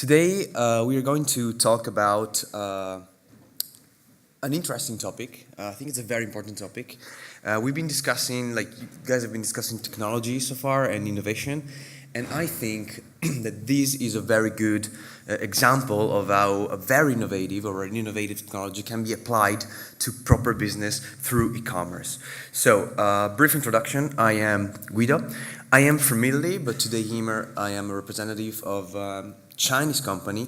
Today, we are going to talk about an interesting topic. I think it's a very important topic. We've been discussing, like you guys have been discussing technology so far and innovation, and I think that this is a very good example of how a very innovative or an innovative technology can be applied to proper business through e-commerce. So, brief introduction, I am Guido. I am from Italy, but today here I am a representative of Chinese company.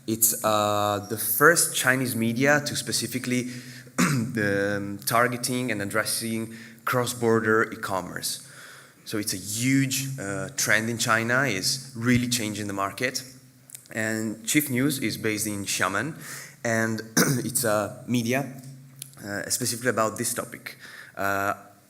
It's the first Chinese media to specifically targeting and addressing cross-border e-commerce. So it's a huge trend in China, is really changing the market. And Cifnews is based in Xiamen, and it's a media specifically about this topic.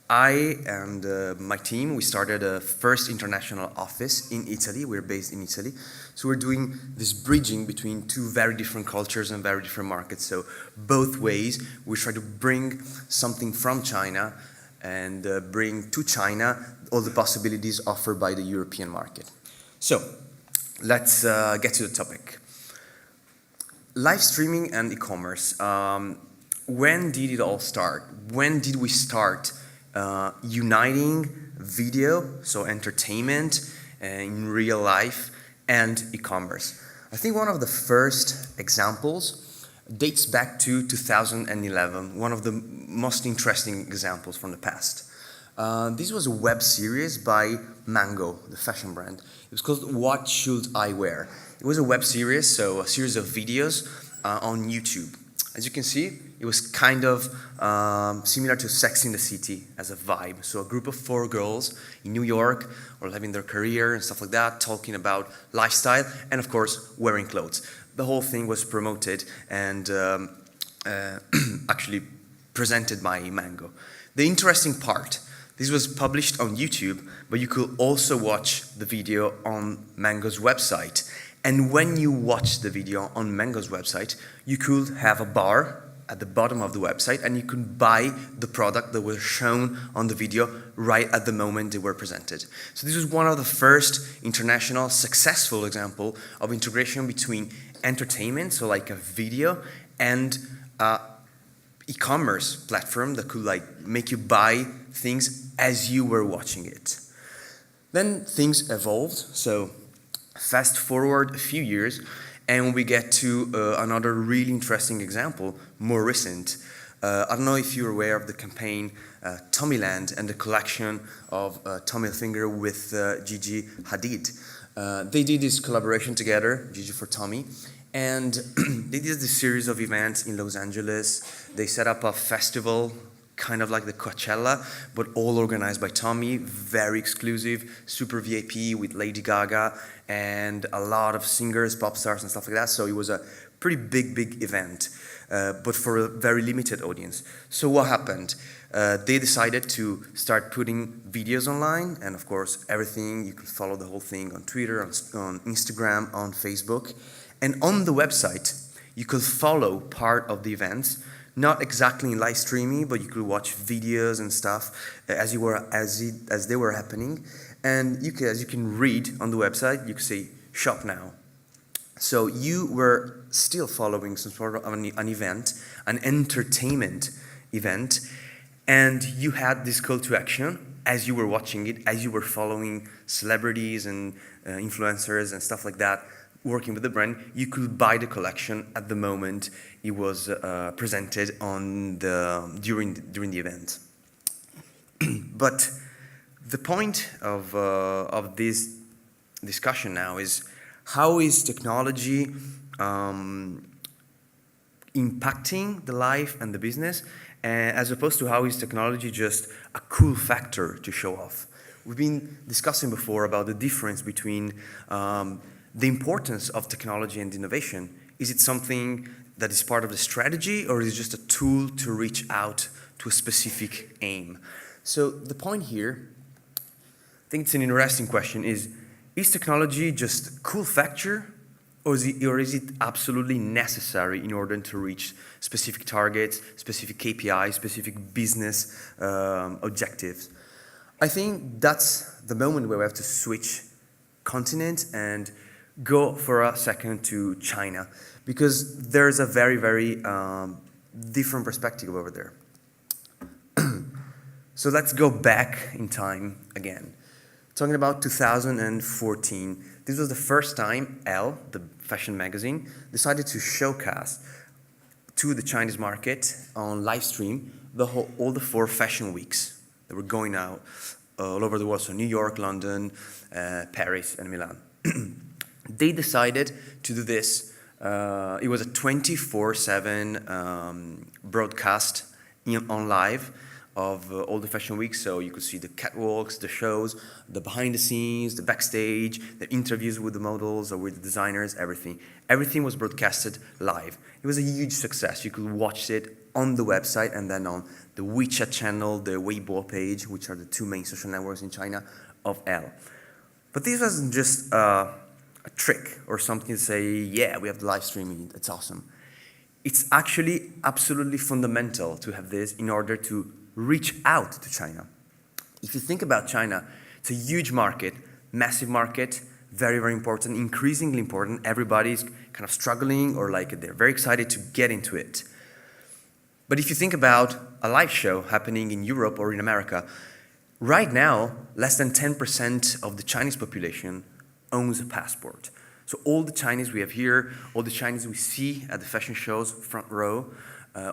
I and my team, we started a first international office in Italy. We're based in Italy. So we're doing this bridging between two very different cultures and very different markets. So both ways, we try to bring something from China and bring to China all the possibilities offered by the European market. So let's get to the topic. Live streaming and e-commerce. When did it all start? When did we start uniting video, so entertainment in real life, and e-commerce? I think one of the first examples dates back to 2011, one of the most interesting examples from the past. This was a web series by Lengow, the fashion brand. It was called What Should I Wear? It was a web series, so a series of videos on YouTube. As you can see, it was kind of similar to Sex in the City as a vibe. So a group of 4 girls in New York were having their career and stuff like that, talking about lifestyle and, of course, wearing clothes. The whole thing was promoted and actually presented by Lengow. The interesting part, this was published on YouTube, but you could also watch the video on Lengow's website. And when you watch the video on Lengow's website, you could have a bar at the bottom of the website and you could buy the product that was shown on the video right at the moment they were presented. So this was one of the first international successful example of integration between entertainment, so like a video, and e-commerce platform that could like make you buy things as you were watching it. Then things evolved, so fast forward a few years, and we get to another really interesting example, more recent. I don't know if you're aware of the campaign Tommyland and the collection of Tommy Hilfiger with Gigi Hadid. They did this collaboration together, Gigi for Tommy, and they did this series of events in Los Angeles. They set up a festival, kind of like the Coachella, but all organized by Tommy, very exclusive, super VIP with Lady Gaga and a lot of singers, pop stars and stuff like that. So it was a pretty big event, but for a very limited audience. So what happened? They decided to start putting videos online, and of course everything, you could follow the whole thing on Twitter, on Instagram, on Facebook. And on the website, you could follow part of the events, not exactly in live streaming, but you could watch videos and stuff as they were happening. And as you can read on the website, you could say, shop now. So you were still following some sort of an event, an entertainment event, and you had this call to action as you were watching it, as you were following celebrities and influencers and stuff like that, working with the brand. You could buy the collection at the moment it was presented on during the event. But the point of this discussion now is, how is technology impacting the life and the business, as opposed to how is technology just a cool factor to show off? We've been discussing before about the difference between the importance of technology and innovation. Is it something that is part of the strategy, or is it just a tool to reach out to a specific aim? So the point here, I think it's an interesting question, is technology just a cool factor, or is it absolutely necessary in order to reach specific targets, specific KPIs, specific business objectives? I think that's the moment where we have to switch continent and go for a second to China, because there's a very, very different perspective over there. So let's go back in time again. Talking about 2014, this was the first time Elle, the fashion magazine, decided to showcase to the Chinese market on live stream all the 4 fashion weeks that were going out all over the world, so New York, London, Paris, and Milan. They decided to do this. It was a 24/7 broadcast on live of all the fashion weeks, so you could see the catwalks, the shows, the behind the scenes, the backstage, the interviews with the models or with the designers, everything. Everything was broadcasted live. It was a huge success. You could watch it on the website and then on the WeChat channel, the Weibo page, which are the 2 main social networks in China of Elle. But this wasn't just a trick or something to say, yeah, we have the live streaming, it's awesome. It's actually absolutely fundamental to have this in order to reach out to China. If you think about China, it's a huge market, massive market, very, very important, increasingly important. Everybody's kind of struggling or like they're very excited to get into it. But if you think about a live show happening in Europe or in America, right now, less than 10% of the Chinese population owns a passport. So all the Chinese we have here, all the Chinese we see at the fashion shows, front row,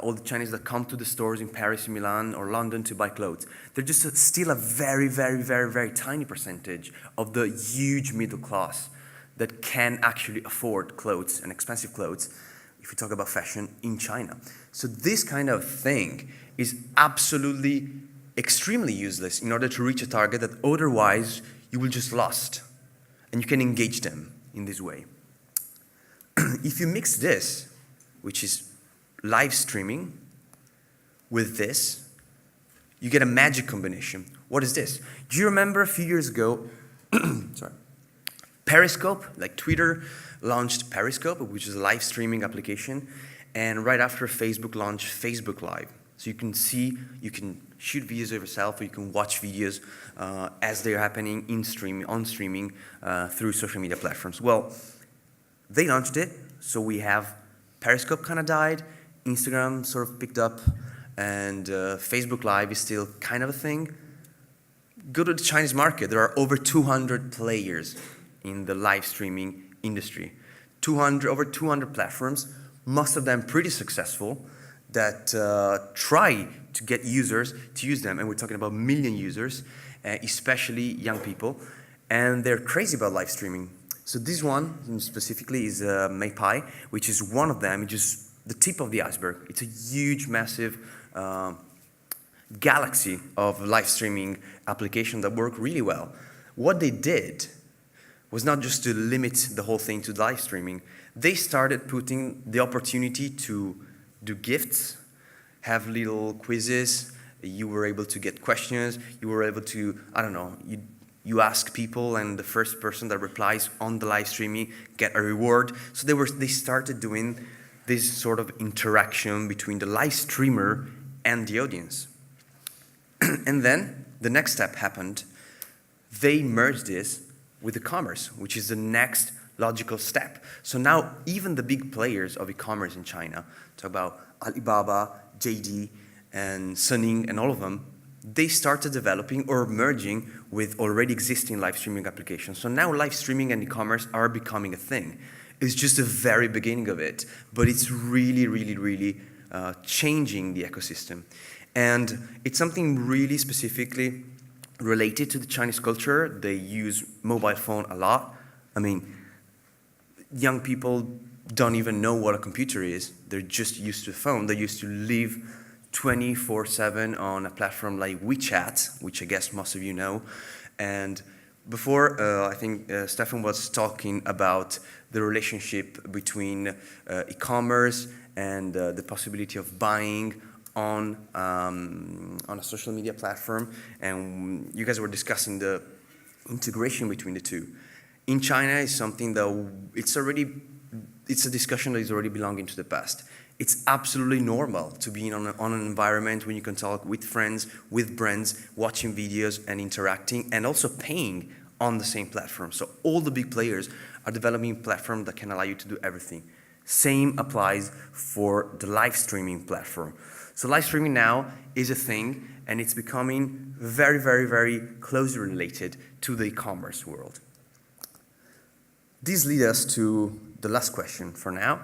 all the Chinese that come to the stores in Paris, Milan, or London to buy clothes, they're just still a very, very, very, very tiny percentage of the huge middle class that can actually afford clothes and expensive clothes, if we talk about fashion, in China. So this kind of thing is absolutely extremely useless in order to reach a target that otherwise you will just lost. And you can engage them in this way. If you mix this, which is live streaming, with this, you get a magic combination. What is this? Do you remember a few years ago, sorry, Periscope, like Twitter launched Periscope, which is a live streaming application, and right after Facebook launched Facebook Live. So you can shoot videos of yourself, or you can watch videos as they're happening on streaming through social media platforms. Well, they launched it, so we have Periscope kind of died, Instagram sort of picked up, and Facebook Live is still kind of a thing. Go to the Chinese market. There are over 200 players in the live streaming industry. Over 200 platforms, most of them pretty successful, that try to get users to use them. And we're talking about million users, especially young people. And they're crazy about live streaming. So this one specifically is Maypai, which is one of them, just the tip of the iceberg. It's a huge, massive galaxy of live streaming applications that work really well. What they did was not just to limit the whole thing to live streaming. They started putting the opportunity to do gifts, have little quizzes. You were able to get questions. You were able to, I don't know, you ask people, and the first person that replies on the live streaming get a reward. So they started doing this sort of interaction between the live streamer and the audience. And then the next step happened. They merged this with e-commerce, which is the next logical step. So now even the big players of e-commerce in China, talk about Alibaba, JD, and Suning, and all of them, they started developing or merging with already existing live streaming applications. So now live streaming and e-commerce are becoming a thing. It's just the very beginning of it, but it's really, really, really changing the ecosystem. And it's something really specifically related to the Chinese culture. They use mobile phone a lot. I mean, young people don't even know what a computer is. They're just used to a phone. They used to live 24/7 on a platform like WeChat, which I guess most of you know. And before, I think Stefan was talking about the relationship between e-commerce and the possibility of buying on a social media platform, and you guys were discussing the integration between the two. In China, it's something that it's a discussion that is already belonging to the past. It's absolutely normal to be on an environment when you can talk with friends, with brands, watching videos and interacting, and also paying on the same platform. So all the big players are developing a platform that can allow you to do everything. Same applies for the live streaming platform. So live streaming now is a thing, and it's becoming very, very, very closely related to the e-commerce world. This leads us to the last question for now.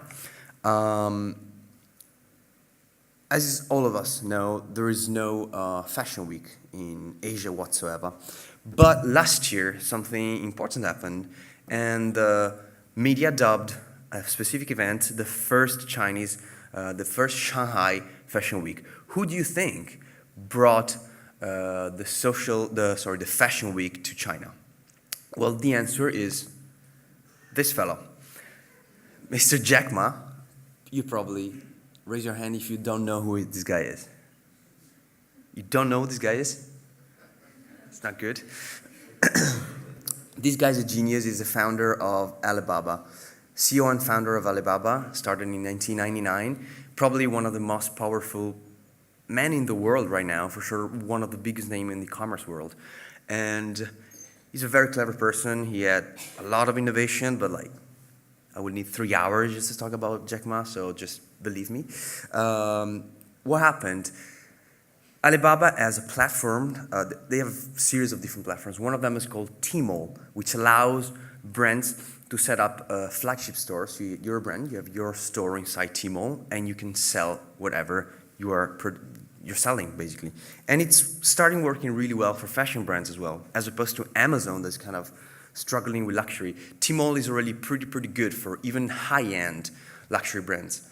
As all of us know, there is no fashion week in Asia whatsoever. But last year, something important happened, and the media dubbed a specific event the first Shanghai Fashion Week. Who do you think brought the Fashion Week to China? Well, the answer is this fellow, Mr. Jack Ma. You probably raise your hand if you don't know who this guy is. You don't know who this guy is? It's not good. This guy's a genius. He's the founder of Alibaba. CEO and founder of Alibaba, started in 1999. Probably one of the most powerful men in the world right now, for sure, one of the biggest names in the e-commerce world. And he's a very clever person. He had a lot of innovation, but like, I would need 3 hours just to talk about Jack Ma, so just believe me. What happened? Alibaba as a platform, they have a series of different platforms. One of them is called Tmall, which allows brands to set up a flagship store. So you're a brand, you have your store inside Tmall, and you can sell whatever you're selling, basically. And it's starting working really well for fashion brands as well, as opposed to Amazon that's kind of struggling with luxury. Tmall is already pretty good for even high-end luxury brands.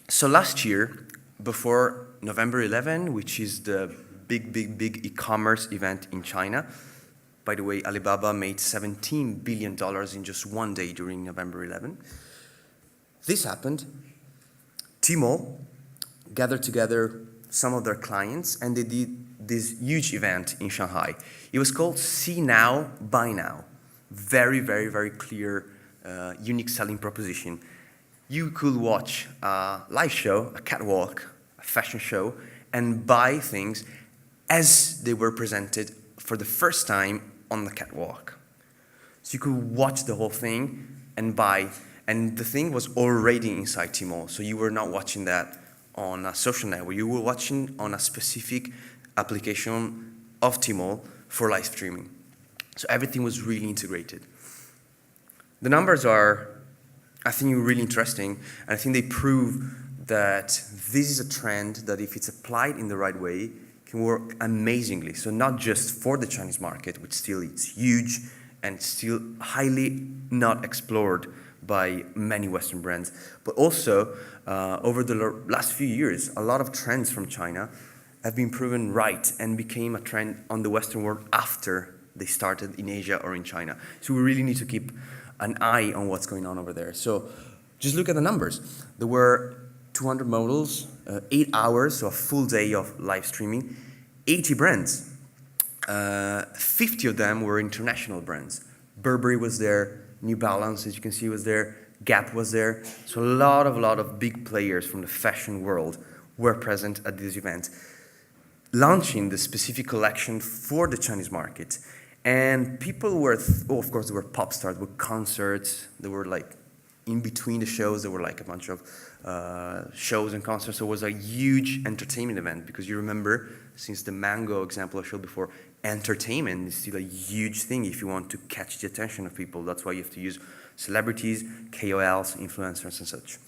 So last year, before November 11, which is the big e-commerce event in China, by the way, Alibaba made $17 billion in just one day during November 11. This happened. Tmall gathered together some of their clients, and they did this huge event in Shanghai. It was called See Now, Buy Now. Very, very, very clear, unique selling proposition. You could watch a live show, a catwalk, a fashion show, and buy things as they were presented for the first time on the catwalk. So you could watch the whole thing and buy, and the thing was already inside Tmall, so you were not watching that on a social network. You were watching on a specific application of Tmall for live streaming. So everything was really integrated. The numbers are, I think, really interesting, and I think they prove that this is a trend that if it's applied in the right way, can work amazingly. So not just for the Chinese market, which still is huge and still highly not explored by many Western brands, but also over the last few years, a lot of trends from China have been proven right and became a trend on the Western world after they started in Asia or in China. So we really need to keep an eye on what's going on over there. So just look at the numbers. There were 200 models, 8 hours, so a full day of live streaming, 80 brands. 50 of them were international brands. Burberry was there, New Balance, as you can see, was there, Gap was there. So a lot of big players from the fashion world were present at this event, launching the specific collection for the Chinese market. And people were, of course, there were pop stars, there were concerts, there were like, in between the shows, there were like a bunch of shows and concerts. So it was a huge entertainment event, because you remember, since the mango example I showed before, entertainment is still a huge thing if you want to catch the attention of people. That's why you have to use celebrities, KOLs, influencers, and such.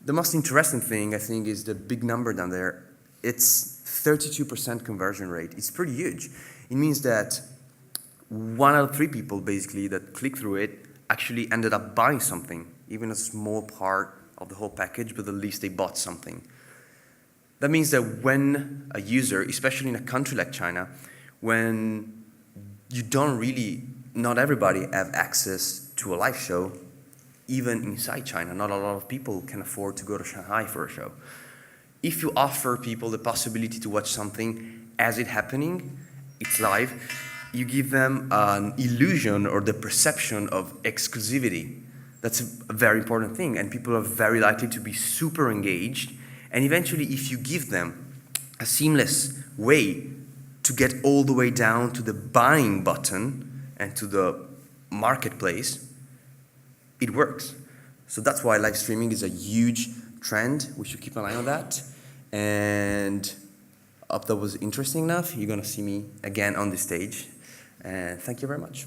The most interesting thing, I think, is the big number down there. It's 32% conversion rate. It's pretty huge. It means that 1 out of 3 people, basically, that click through it actually ended up buying something, even a small part of the whole package, but at least they bought something. That means that when a user, especially in a country like China, when you don't really, not everybody have access to a live show, even inside China, not a lot of people can afford to go to Shanghai for a show. If you offer people the possibility to watch something as it's happening, it's live, you give them an illusion or the perception of exclusivity. That's a very important thing, and people are very likely to be super engaged. And eventually, if you give them a seamless way to get all the way down to the buying button and to the marketplace, it works. So that's why live streaming is a huge trend. We should keep an eye on that. And I hope that was interesting enough. You're going to see me again on the stage. And thank you very much.